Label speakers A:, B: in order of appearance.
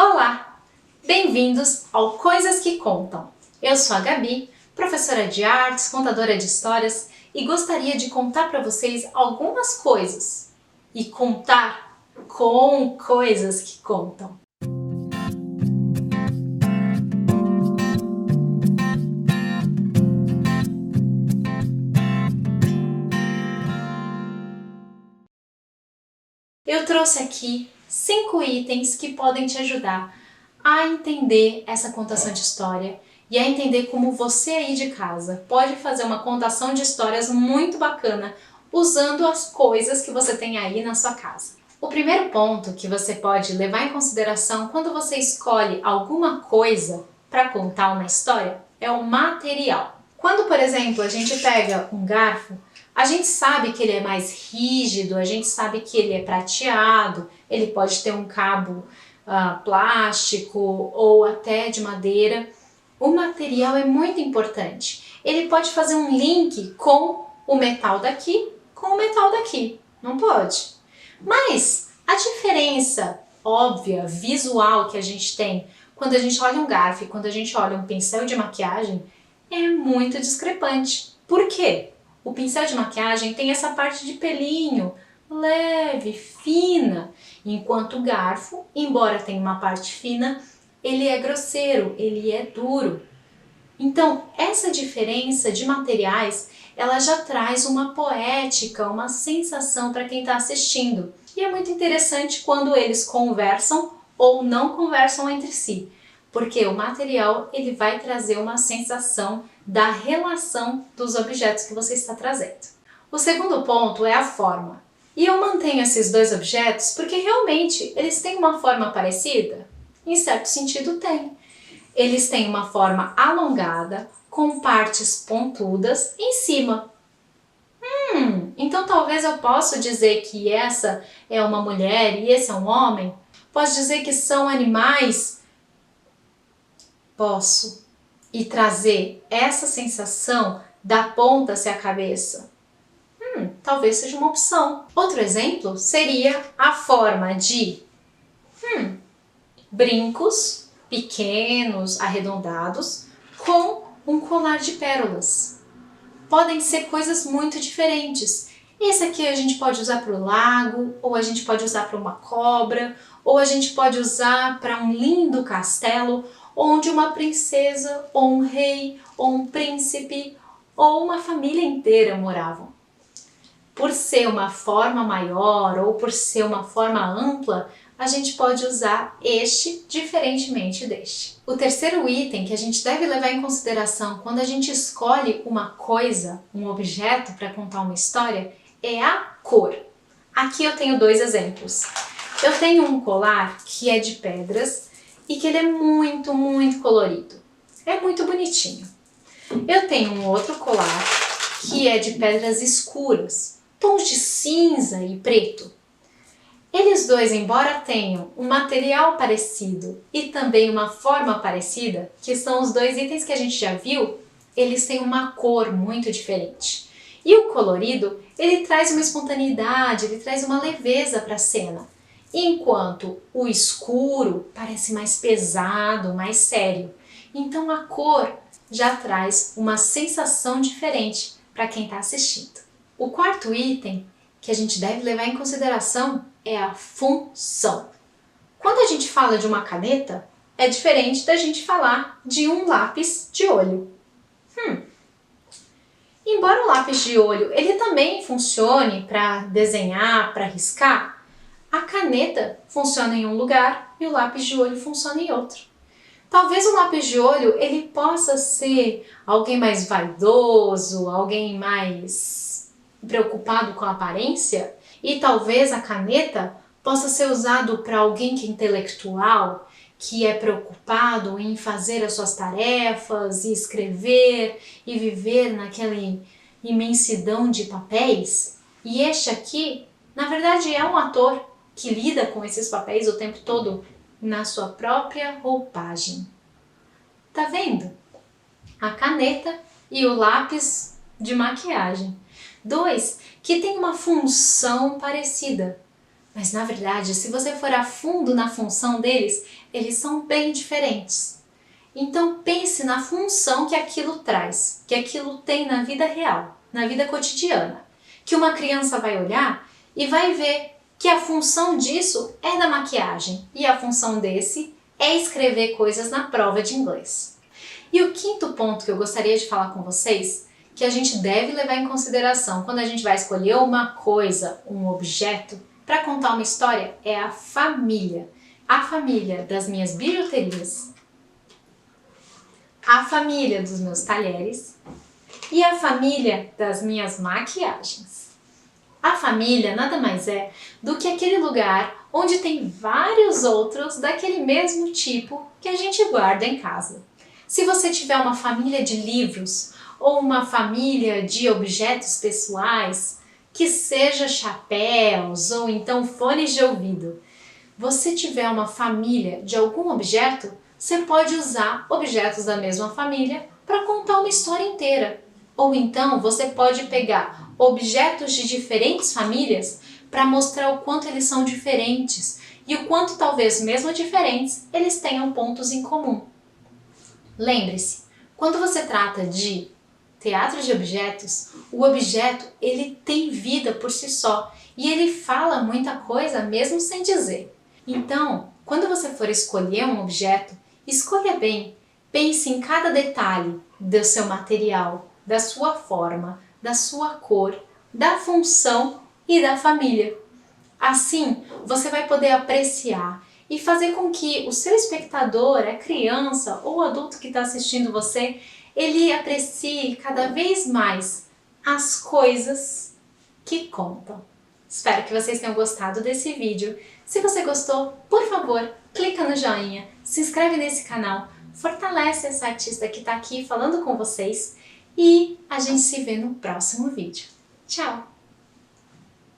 A: Olá! Bem-vindos ao Coisas que Contam. Eu sou a Gabi, professora de artes, contadora de histórias e gostaria de contar para vocês algumas coisas e contar com coisas que contam. Eu trouxe aqui 5 itens que podem te ajudar a entender essa contação de história e a entender como você aí de casa pode fazer uma contação de histórias muito bacana usando as coisas que você tem aí na sua casa. O primeiro ponto que você pode levar em consideração quando você escolhe alguma coisa para contar uma história é o material. Quando, por exemplo, a gente pega um garfo, a gente sabe que ele é mais rígido, a gente sabe que ele é prateado, ele pode ter um cabo plástico ou até de madeira. O material é muito importante. Ele pode fazer um link com o metal daqui, com o metal daqui. Não pode? Mas a diferença óbvia, visual que a gente tem quando a gente olha um garfo e quando a gente olha um pincel de maquiagem é muito discrepante. Por quê? O pincel de maquiagem tem essa parte de pelinho, leve, fina, enquanto o garfo, embora tenha uma parte fina, ele é grosseiro, ele é duro. Então, essa diferença de materiais, ela já traz uma poética, uma sensação para quem está assistindo. E é muito interessante quando eles conversam ou não conversam entre si, porque o material ele vai trazer uma sensação da relação dos objetos que você está trazendo. O segundo ponto é a forma. E eu mantenho esses dois objetos porque realmente eles têm uma forma parecida? Em certo sentido tem. Eles têm uma forma alongada, com partes pontudas em cima. Então talvez eu possa dizer que essa é uma mulher e esse é um homem? Posso dizer que são animais? Posso. E trazer essa sensação da ponta hacia a cabeça? Talvez seja uma opção. Outro exemplo seria a forma de brincos pequenos, arredondados, com um colar de pérolas. Podem ser coisas muito diferentes. Esse aqui a gente pode usar para o lago, ou a gente pode usar para uma cobra, ou a gente pode usar para um lindo castelo, onde uma princesa, ou um rei, ou um príncipe, ou uma família inteira moravam. Por ser uma forma maior, ou por ser uma forma ampla, a gente pode usar este diferentemente deste. O terceiro item que a gente deve levar em consideração quando a gente escolhe uma coisa, um objeto para contar uma história, é a cor. Aqui eu tenho dois exemplos. Eu tenho um colar que é de pedras e que ele é muito, muito colorido. É muito bonitinho. Eu tenho um outro colar que é de pedras escuras, tons de cinza e preto. Eles dois, embora tenham um material parecido e também uma forma parecida, que são os dois itens que a gente já viu, eles têm uma cor muito diferente. E o colorido, ele traz uma espontaneidade, ele traz uma leveza para a cena, enquanto o escuro parece mais pesado, mais sério. Então a cor já traz uma sensação diferente para quem está assistindo. O quarto item que a gente deve levar em consideração é a função. Quando a gente fala de uma caneta, é diferente da gente falar de um lápis de olho. Embora o lápis de olho ele também funcione para desenhar, para riscar, a caneta funciona em um lugar e o lápis de olho funciona em outro. Talvez o lápis de olho ele possa ser alguém mais vaidoso, alguém mais preocupado com a aparência, e talvez a caneta possa ser usado para alguém que é intelectual, que é preocupado em fazer as suas tarefas, e escrever, e viver naquela imensidão de papéis. E este aqui, na verdade, é um ator que lida com esses papéis o tempo todo na sua própria roupagem. Tá vendo? A caneta e o lápis de maquiagem. Dois que têm uma função parecida, Mas na verdade, se você for a fundo na função deles, eles são bem diferentes. Então pense na função que aquilo traz, que aquilo tem na vida real, na vida cotidiana. Que uma criança vai olhar e vai ver que a função disso é da maquiagem e a função desse é escrever coisas na prova de inglês. E o quinto ponto que eu gostaria de falar com vocês, que a gente deve levar em consideração quando a gente vai escolher uma coisa, um objeto, para contar uma história, é a família. A família das minhas bijuterias, a família dos meus talheres e a família das minhas maquiagens. A família nada mais é do que aquele lugar onde tem vários outros daquele mesmo tipo que a gente guarda em casa. Se você tiver uma família de livros ou uma família de objetos pessoais, que seja chapéus ou então fones de ouvido, você tiver uma família de algum objeto, você pode usar objetos da mesma família para contar uma história inteira. Ou então você pode pegar objetos de diferentes famílias para mostrar o quanto eles são diferentes e o quanto talvez mesmo diferentes eles tenham pontos em comum. Lembre-se, quando você trata de teatro de objetos, o objeto ele tem vida por si só e ele fala muita coisa mesmo sem dizer. Então, quando você for escolher um objeto, escolha bem, pense em cada detalhe do seu material, da sua forma, da sua cor, da função e da família. Assim, você vai poder apreciar e fazer com que o seu espectador, a criança ou adulto que está assistindo você, ele aprecie cada vez mais as coisas que contam. Espero que vocês tenham gostado desse vídeo. Se você gostou, por favor, clica no joinha, se inscreve nesse canal, fortalece essa artista que está aqui falando com vocês e a gente se vê no próximo vídeo. Tchau!